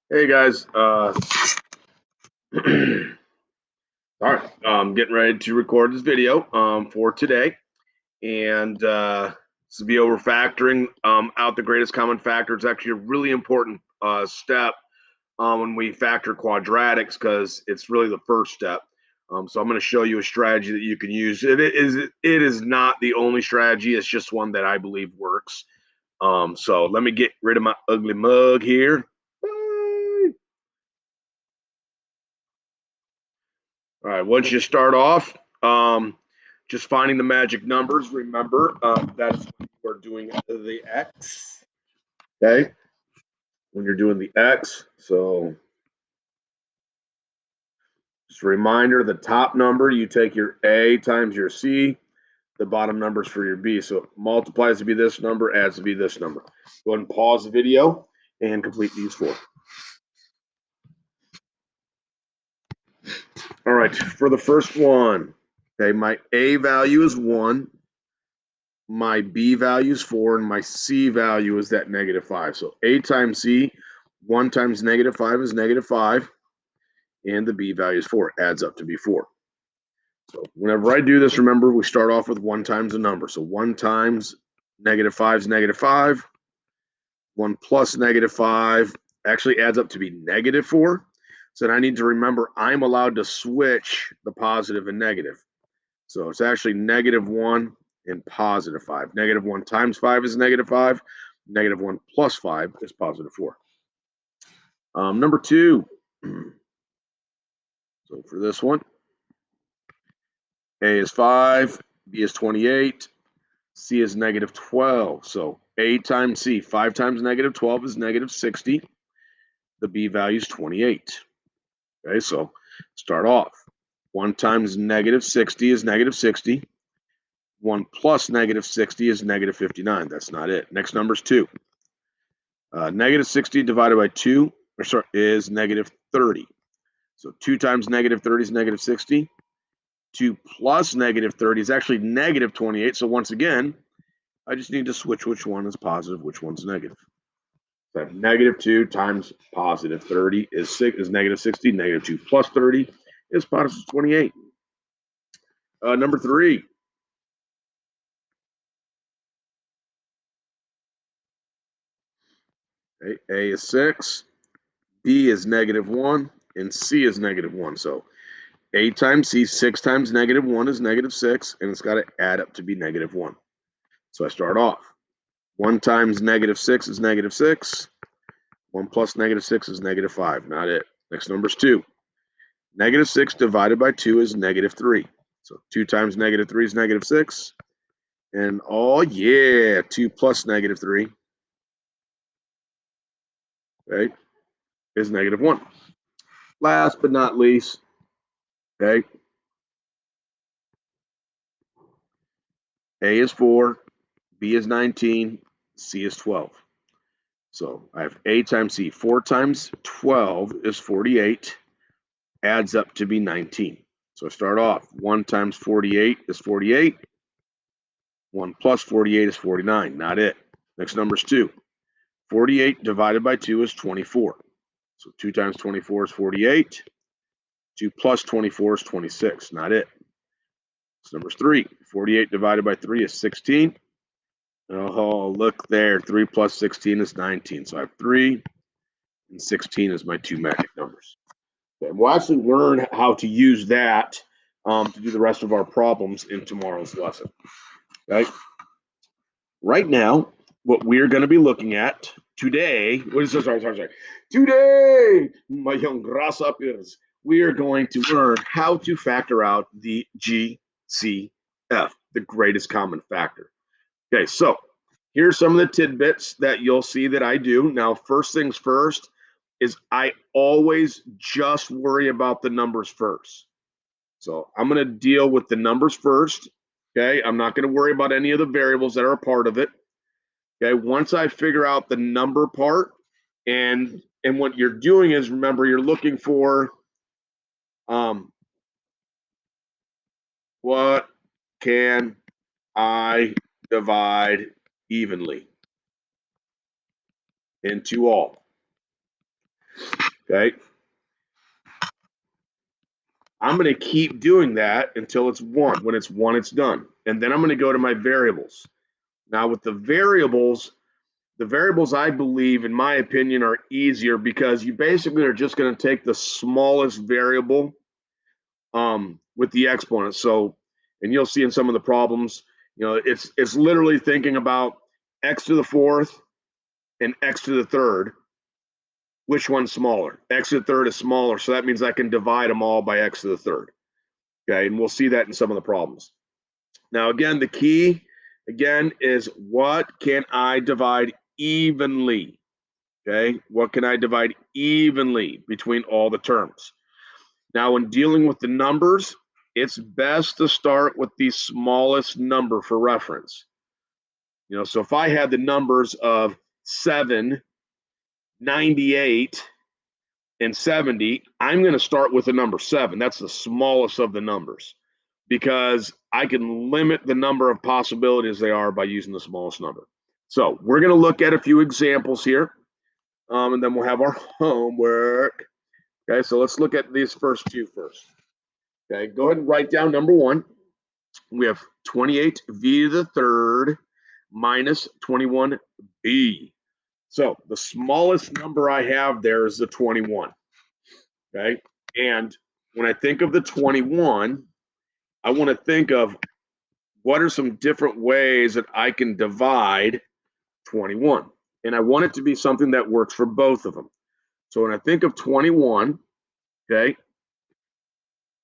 Hey guys, all right, I'm getting ready to record this video for today, and this will be over factoring out the greatest common factor. It's actually a really important step when we factor quadratics because it's really the first step. So I'm going to show you a strategy that you can use. It is not the only strategy. It's just one that I believe works. So let me get rid of my ugly mug here. All right, once you start off, just finding the magic numbers. Remember, that's when you are doing the X. Okay, when you're doing the X. So, just a reminder: the top number you take your A times your C. The bottom numbers for your B. So it multiplies to be this number, adds to be this number. Go ahead and pause the video and complete these four. All right, for the first one, okay, my A value is 1. My B value is 4, and my C value is that -5. So A times C, 1 times -5 is -5, and the B value is 4. It adds up to be 4. So whenever I do this, remember we start off with 1 times a number. So 1 times -5 is -5. 1 plus -5 actually adds up to be -4. So I need to remember I'm allowed to switch the positive and negative. So it's actually -1 and +5. -1 times 5 is -5. -1 plus 5 is +4. Number 2. So for this one, A is 5, B is 28, C is -12. So A times C, 5 times -12 is -60. The B value is 28. Okay, so start off. 1 times -60 is -60. 1 plus -60 is -59. That's not it. Next number is 2. -60 divided by 2 is -30. So 2 times -30 is -60. 2 plus -30 is actually -28. So once again, I just need to switch which one is positive, which one's negative. So I have -2 times +30 is -60. -2 plus 30 is +28. Number 3. Okay, A is 6, B is -1, and C is -1. So A times C, 6 times -1 is -6, and it's got to add up to be -1. So I start off. 1 times -6 is -6. 1 plus -6 is -5. Not it. Next number is 2. -6 divided by 2 is -3. So 2 times -3 is -6. And oh yeah, 2 plus -3, okay, is -1. Last but not least, okay, A is 4, B is 19, C is 12. So I have A times C. 4 times 12 is 48, adds up to be 19. So I start off. 1 times 48 is 48. 1 plus 48 is 49. Not it. Next number is 2. 48 divided by 2 is 24. So 2 times 24 is 48. 2 plus 24 is 26. Not it. Next number is 3. 48 divided by 3 is 16. Oh, look there. 3 plus 16 is 19. So I have 3 and 16 is my two magic numbers. Okay, we'll actually learn how to use that to do the rest of our problems in tomorrow's lesson. Okay. Right now, what we're going to be looking at today, sorry. Today, my young grasshoppers, we are going to learn how to factor out the GCF, the greatest common factor. Okay, so here's some of the tidbits that you'll see that I do. Now, first things first is I always just worry about the numbers first. So I'm going to deal with the numbers first. Okay, I'm not going to worry about any of the variables that are a part of it. Okay, once I figure out the number part, and what you're doing is, remember, you're looking for what can I divide evenly into all. Okay. I'm going to keep doing that until it's 1. When it's 1, it's done. And then I'm going to go to my variables. Now with the variables I believe, in my opinion, are easier because you basically are just going to take the smallest variable with the exponent. So, and you'll see in some of the problems, it's literally thinking about x to the fourth and x to the third. Which one's smaller? X to the third is smaller, so that means I can divide them all by x to the third. Okay, and we'll see that in some of the problems. Now, again, the key, again, is what can I divide evenly? Okay, what can I divide evenly between all the terms? Now, when dealing with the numbers, it's best to start with the smallest number for reference. So if I had the numbers of 7, 98, and 70, I'm going to start with the number 7. That's the smallest of the numbers because I can limit the number of possibilities they are by using the smallest number. So we're going to look at a few examples here, and then we'll have our homework. Okay, so let's look at these first two first. Okay, go ahead and write down number 1. We have 28v to the third minus 21b. So the smallest number I have there is the 21. Okay, and when I think of the 21, I want to think of what are some different ways that I can divide 21. And I want it to be something that works for both of them. So when I think of 21, okay,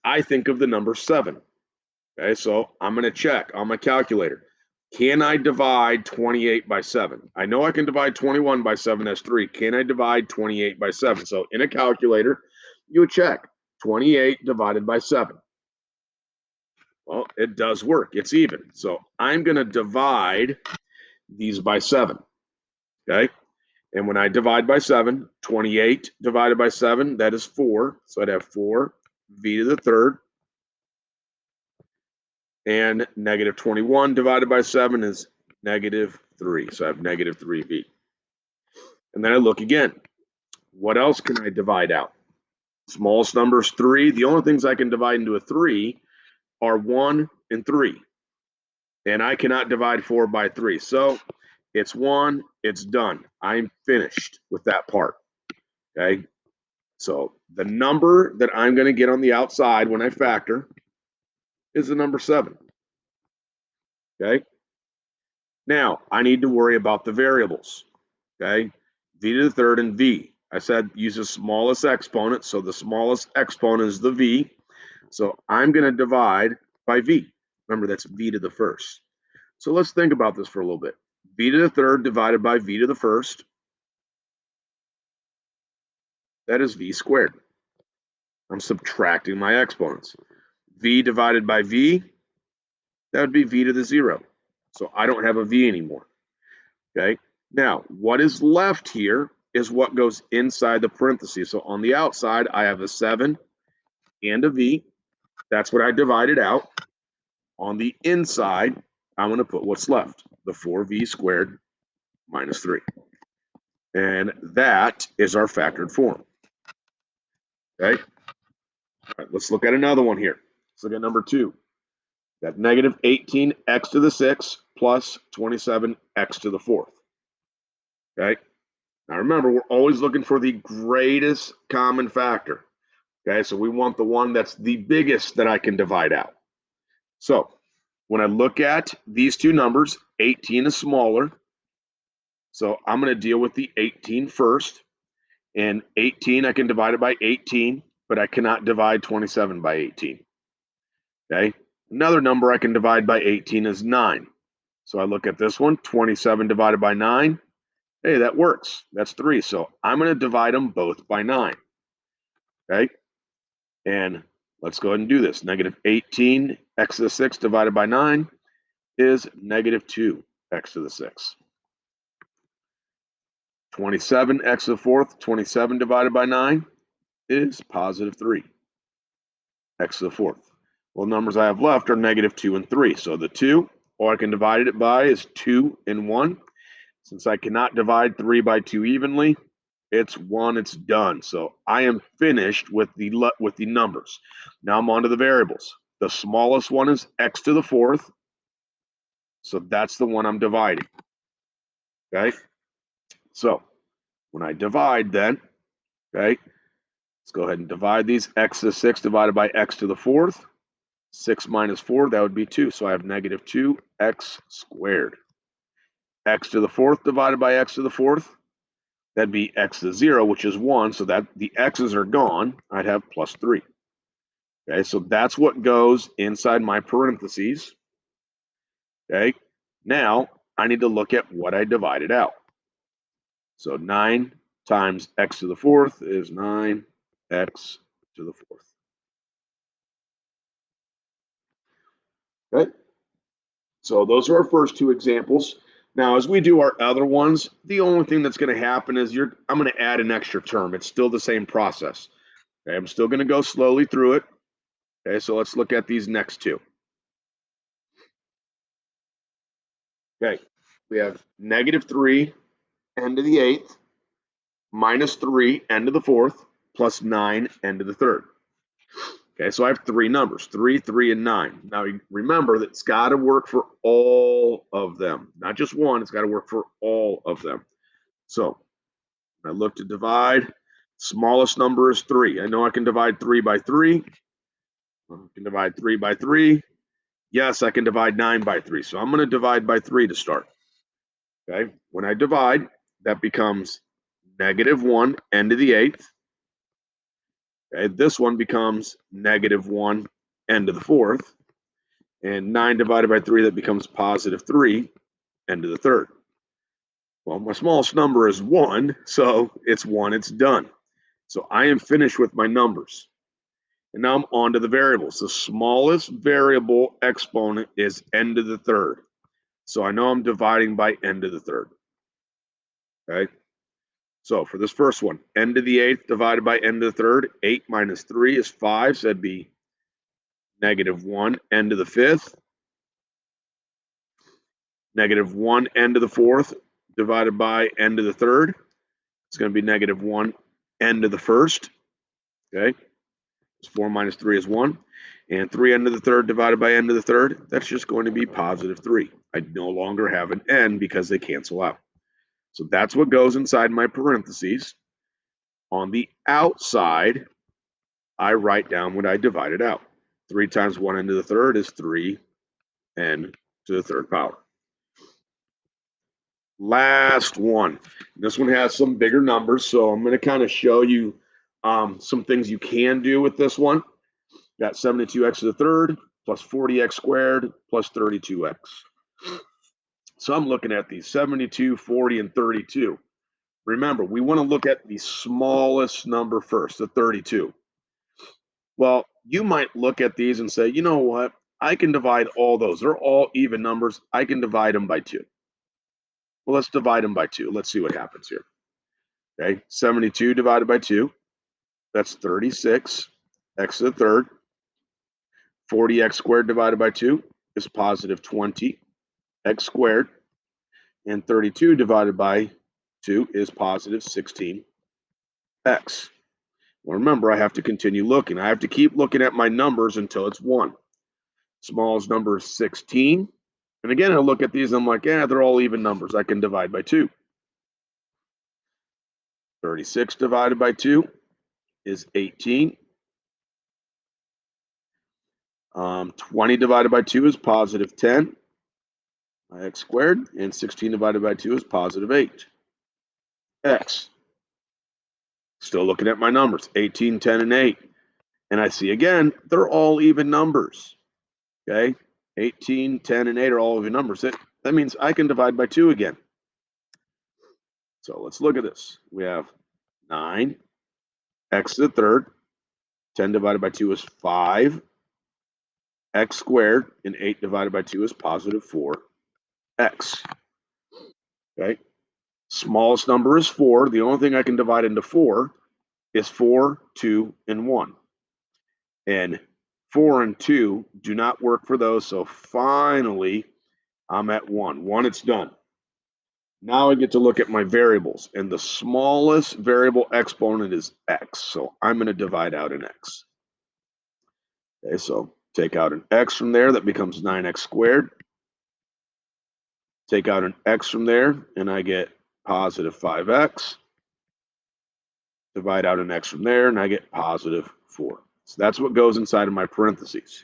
I think of the number 7. Okay, so I'm going to check on my calculator. Can I divide 28 by 7? I know I can divide 21 by 7, that's 3. Can I divide 28 by 7? So in a calculator, you would check 28 divided by 7. Well, it does work. It's even. So I'm going to divide these by 7. Okay, and when I divide by 7, 28 divided by 7, that is 4. So I'd have 4 v to the third. And negative 21 divided by 7 is negative 3. So I have negative 3v. And then I look again. What else can I divide out? Smallest number is 3. The only things I can divide into a 3 are 1 and 3. And I cannot divide 4 by 3. So it's 1, it's done. I'm finished with that part. Okay. So the number that I'm going to get on the outside when I factor is the number 7. Okay. Now I need to worry about the variables. Okay. V to the third and v. I said use the smallest exponent. So the smallest exponent is the v. So I'm going to divide by v. Remember, that's v to the first. So let's think about this for a little bit. V to the third divided by v to the first. That is v squared. I'm subtracting my exponents. V divided by v, that would be v to the 0. So I don't have a v anymore. Okay. Now, what is left here is what goes inside the parentheses. So on the outside, I have a 7 and a v. That's what I divided out. On the inside, I'm going to put what's left, the 4v squared minus 3. And that is our factored form. Okay. All right, let's look at another one here. Let's look at number 2. Got negative 18x to the 6 plus 27x to the 4th. Okay. Now remember, we're always looking for the greatest common factor. Okay, so we want the one that's the biggest that I can divide out. So when I look at these two numbers, 18 is smaller. So I'm going to deal with the 18 first. And 18, I can divide it by 18, but I cannot divide 27 by 18. Okay, another number I can divide by 18 is 9. So I look at this one, 27 divided by 9. Hey, that works. That's 3. So I'm going to divide them both by 9. Okay, and let's go ahead and do this. Negative 18 x to the 6 divided by 9 is negative 2 x to the 6. 27 x to the 4th, 27 divided by 9 is positive 3 x to the 4th. Well, the numbers I have left are negative 2 and 3. So the 2, all I can divide it by is 2 and 1. Since I cannot divide 3 by 2 evenly, It's 1, it's done. So I am finished with the numbers. Now I'm on to the variables. The smallest one is x to the fourth. So that's the one I'm dividing. Okay. So when I divide then, okay, let's go ahead and divide these. X to the 6 divided by x to the fourth. 6 minus 4, that would be 2. So I have negative 2x squared. X to the fourth divided by x to the fourth. That'd be x to the 0, which is 1. So that the x's are gone. I'd have plus 3. Okay, so that's what goes inside my parentheses. Okay, now I need to look at what I divided out. So 9 times x to the fourth is 9x to the fourth. Okay, so those are our first two examples. Now, as we do our other ones, the only thing that's going to happen is I'm going to add an extra term. It's still the same process. Okay, I'm still going to go slowly through it. Okay, so let's look at these next two. Okay, we have negative 3 n to the eighth minus 3 n to the fourth plus 9 n to the third. Okay, so I have three numbers, 3, 3, and 9. Now remember that it's got to work for all of them, not just one. It's got to work for all of them. So I look to divide. Smallest number is 3. I know I can divide 3 by 3. I can divide 3 by 3. Yes, I can divide 9 by 3. So I'm going to divide by 3 to start. Okay, when I divide, that becomes negative 1 n to the eighth. Okay, this one becomes negative 1 n to the fourth. And 9 divided by 3, that becomes positive 3 n to the third. Well, my smallest number is 1, so it's 1, it's done. So I am finished with my numbers. And now I'm on to the variables. The smallest variable exponent is n to the third. So I know I'm dividing by n to the third. Okay. So for this first one, n to the eighth divided by n to the third, 8 minus 3 is 5. So that'd be negative 1 n to the fifth. Negative 1 n to the fourth divided by n to the third. It's going to be negative 1 n to the first. Okay. 4 minus 3 is 1. And 3 n to the third divided by n to the third, that's just going to be positive 3. I no longer have an n because they cancel out. So that's what goes inside my parentheses. On the outside, I write down what I divided out. 3 times 1 n to the third is 3 n to the third power. Last one. This one has some bigger numbers, so I'm going to kind of show you some things you can do with this one. Got 72x to the third plus 40x squared plus 32x. So I'm looking at these 72, 40, and 32. Remember, we want to look at the smallest number first, the 32. Well, you might look at these and say, you know what? I can divide all those. They're all even numbers. I can divide them by 2. Well, let's divide them by 2. Let's see what happens here. Okay, 72 divided by 2, that's 36 x to the third. 40x squared divided by 2 is positive 20 x squared. And 32 divided by 2 is positive 16x. Well, remember, I have to continue looking. I have to keep looking at my numbers until it's 1. Smallest number is 16. And again, I look at these, I'm like, yeah, they're all even numbers. I can divide by 2. 36 divided by 2 is 18. 20 divided by 2 is positive 10 x squared. And 16 divided by 2 is positive 8x. Still looking at my numbers, 18, 10, and 8. And I see again, they're all even numbers. Okay, 18, 10, and 8 are all even numbers. That means I can divide by 2 again. So let's look at this. We have 9 x to the third. 10 divided by 2 is 5 x squared. And 8 divided by 2 is positive 4x. Okay, smallest number is 4. The only thing I can divide into 4 is 4, 2, and 1. And 4 and 2 do not work for those. So finally, I'm at 1. 1, it's done. Now I get to look at my variables, and the smallest variable exponent is x. So I'm going to divide out an x. Okay, so take out an x from there, that becomes 9x squared. Take out an x from there, and I get positive 5x. Divide out an x from there, and I get positive 4. So that's what goes inside of my parentheses.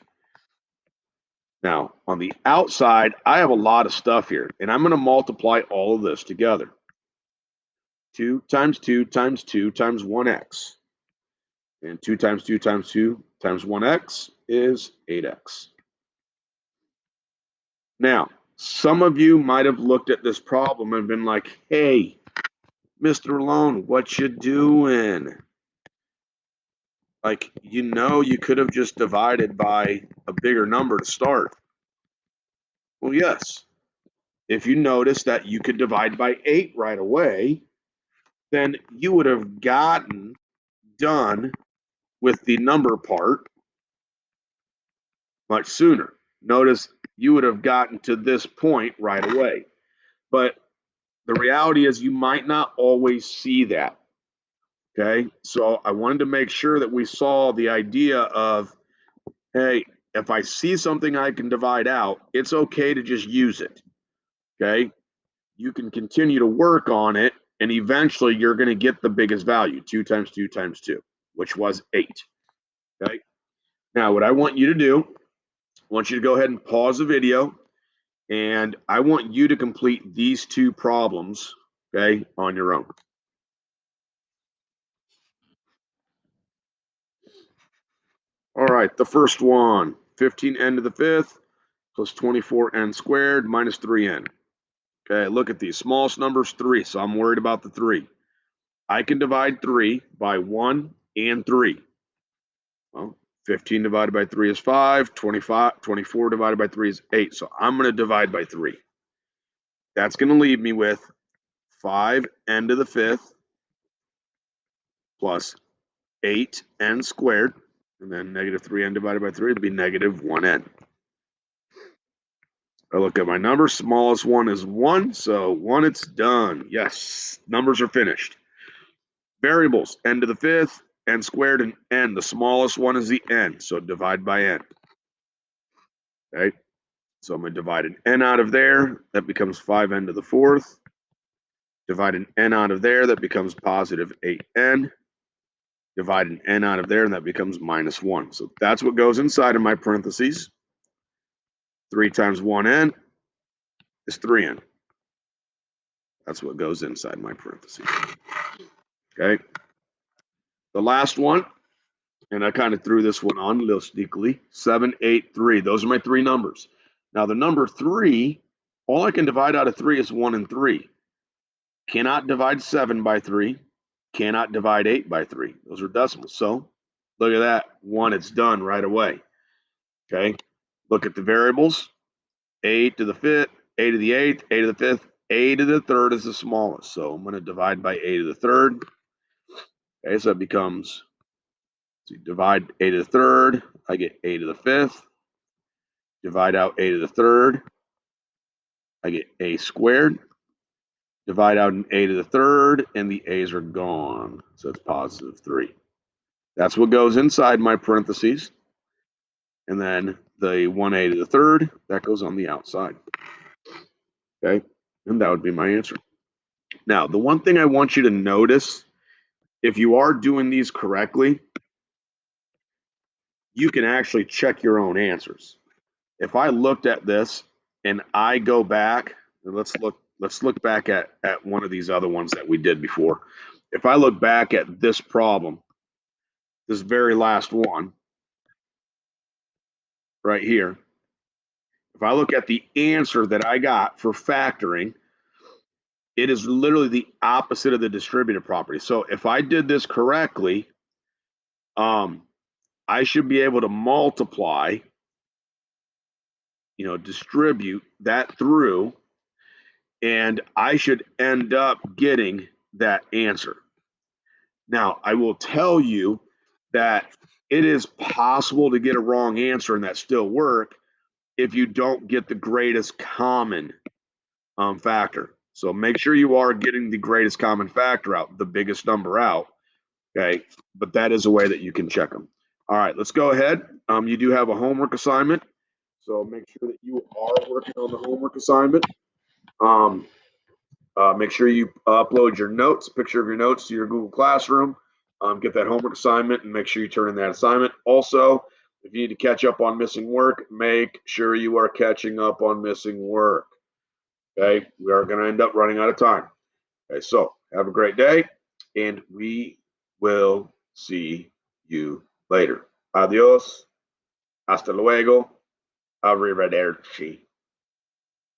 Now, on the outside, I have a lot of stuff here, and I'm going to multiply all of this together. 2 times 2 times 2 times 1x. And 2 times 2 times 2 times 1x is 8x. Now, some of you might have looked at this problem and been like, hey, Mr. Lone, what you doing? Like, you could have just divided by a bigger number to start. Well, yes. If you notice that you could divide by 8 right away, then you would have gotten done with the number part much sooner. Notice you would have gotten to this point right away. But the reality is you might not always see that. Okay. So I wanted to make sure that we saw the idea of, hey, if I see something I can divide out, it's okay to just use it. Okay. You can continue to work on it, and eventually you're going to get the biggest value, 2 times 2 times 2, which was 8. Okay. Now, what I want you to do, I want you to go ahead and pause the video, and I want you to complete these two problems, okay, on your own. All right, the first one, 15n to the fifth plus 24n squared minus 3n. Okay, look at these. Smallest number is 3, so I'm worried about the 3. I can divide 3 by 1 and 3. Well, 15 divided by 3 is 5. 24 divided by 3 is 8. So I'm going to divide by 3. That's going to leave me with 5n to the fifth plus 8n squared. And then negative 3n divided by 3 would be negative 1n. I look at my number. Smallest one is 1. So 1, it's done. Yes, numbers are finished. Variables, n to the fifth, n squared, and n. The smallest one is the n. So divide by n. Okay. So I'm going to divide an n out of there. That becomes 5n to the fourth. Divide an n out of there. That becomes positive 8n. Divide an n out of there, and that becomes minus 1. So that's what goes inside of my parentheses. 3 times 1n is 3n. That's what goes inside my parentheses. Okay. The last one, and I kind of threw this one on a little sneakily, 7, 8, 3. Those are my three numbers. Now, the number 3, all I can divide out of 3 is 1 and 3. Cannot divide 7 by 3. Cannot divide 8 by 3. Those are decimals. So look at that. 1, it's done right away. Okay. Look at the variables. A to the fifth, A to the eighth, A to the fifth, A to the third is the smallest. So I'm going to divide by A to the third. Okay, so it becomes, so divide A to the third, I get A to the fifth. Divide out A to the third, I get A squared. Divide out an A to the third, and the A's are gone. So it's positive 3. That's what goes inside my parentheses. And then the 1A to the third, that goes on the outside. Okay, and that would be my answer. Now, the one thing I want you to notice, if you are doing these correctly, you can actually check your own answers. If I looked at this and I go back, and let's look back at one of these other ones that we did before. If I look back at this problem, this very last one right here, if I look at the answer that I got for factoring, it is literally the opposite of the distributive property. So if I did this correctly, I should be able to multiply, distribute that through, and I should end up getting that answer. Now, I will tell you that it is possible to get a wrong answer and that still work if you don't get the greatest common factor. So make sure you are getting the greatest common factor out, the biggest number out. Okay, but that is a way that you can check them. All right, let's go ahead. You do have a homework assignment, so make sure that you are working on the homework assignment. Make sure you upload your notes, picture of your notes to your Google Classroom. Get that homework assignment and make sure you turn in that assignment. Also, if you need to catch up on missing work, make sure you are catching up on missing work. Okay, we are going to end up running out of time. Okay, so have a great day, and we will see you later. Adios, hasta luego, arrivederci.